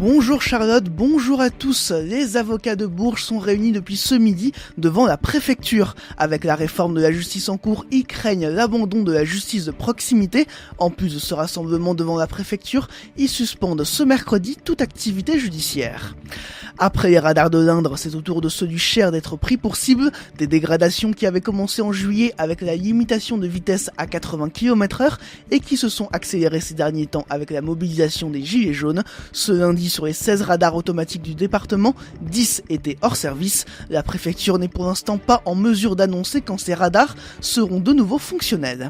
Bonjour Charlotte, bonjour à tous. Les avocats de Bourges sont réunis depuis ce midi devant la préfecture. Avec la réforme de la justice en cours, ils craignent l'abandon de la justice de proximité. En plus de ce rassemblement devant la préfecture, ils suspendent ce mercredi toute activité judiciaire. Après les radars de l'Indre, c'est au tour de ceux du Cher d'être pris pour cible. Des dégradations qui avaient commencé en juillet avec la limitation de vitesse à 80 km/h et qui se sont accélérées ces derniers temps avec la mobilisation des gilets jaunes. Ce lundi, sur les 16 radars automatiques du département, 10 étaient hors service. La préfecture n'est pour l'instant pas en mesure d'annoncer quand ces radars seront de nouveau fonctionnels.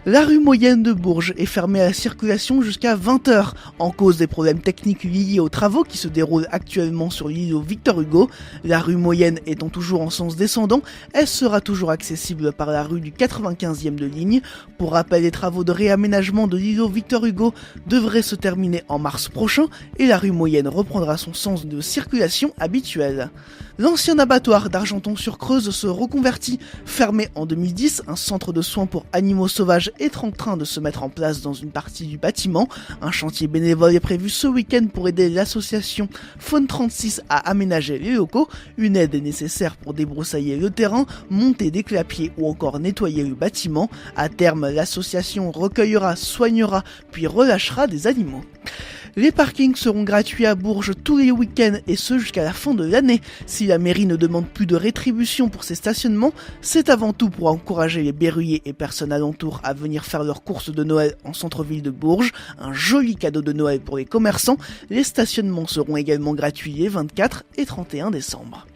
La rue moyenne de Bourges est fermée à la circulation jusqu'à 20h, en cause des problèmes techniques liés aux travaux qui se déroulent actuellement sur l'îlot Victor Hugo. La rue moyenne étant toujours en sens descendant, elle sera toujours accessible par la rue du 95e de ligne. Pour rappel, les travaux de réaménagement de l'îlot Victor Hugo devraient se terminer en mars prochain et la rue moyenne reprendra son sens de circulation habituel. L'ancien abattoir d'Argenton-sur-Creuse se reconvertit. Fermé en 2010, un centre de soins pour animaux sauvages est en train de se mettre en place dans une partie du bâtiment. Un chantier bénévole est prévu ce week-end pour aider l'association Faune 36 à aménager les locaux. Une aide est nécessaire pour débroussailler le terrain, monter des clapiers ou encore nettoyer le bâtiment. À terme, l'association recueillera, soignera puis relâchera des animaux. Les parkings seront gratuits à Bourges tous les week-ends et ce jusqu'à la fin de l'année. Si la mairie ne demande plus de rétribution pour ces stationnements, c'est avant tout pour encourager les berruyers et personnes alentours à venir faire leurs courses de Noël en centre-ville de Bourges. Un joli cadeau de Noël pour les commerçants. Les stationnements seront également gratuits les 24 et 31 décembre.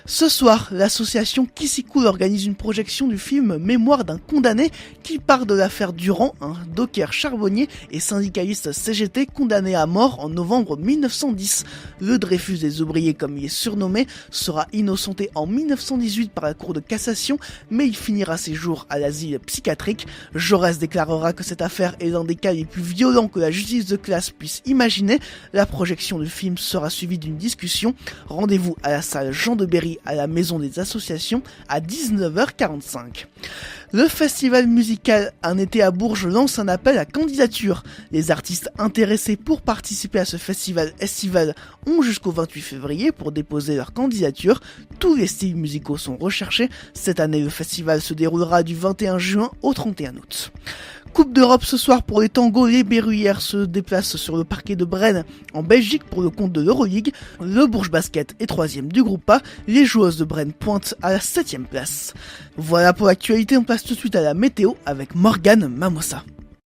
Ce soir, l'association Qui Cool organise une projection du film Mémoire d'un condamné qui part de l'affaire Durand, un docker charbonnier et syndicaliste CGT condamné à mort en novembre 1910. Le Dreyfus des ouvriers, comme il est surnommé, sera innocenté en 1918 par la Cour de cassation, mais il finira ses jours à l'asile psychiatrique. Jaurès déclarera que cette affaire est l'un des cas les plus violents que la justice de classe puisse imaginer. La projection du film sera suivie d'une discussion. Rendez-vous à la salle Jean de Berry à la Maison des Associations à 19h45. Le festival musical Un été à Bourges lance un appel à candidature. Les artistes intéressés pour participer à ce festival estival ont jusqu'au 28 février pour déposer leur candidature. Tous les styles musicaux sont recherchés. Cette année, le festival se déroulera du 21 juin au 31 août. Coupe d'Europe ce soir pour les tangos, les Berruyères se déplacent sur le parquet de Brennes en Belgique pour le compte de l'Euroleague. Le Bourges Basket est 3e du groupe A, les joueuses de Brennes pointent à la 7e place. Voilà pour l'actualité, on passe tout de suite à la météo avec Morgane Mamossa.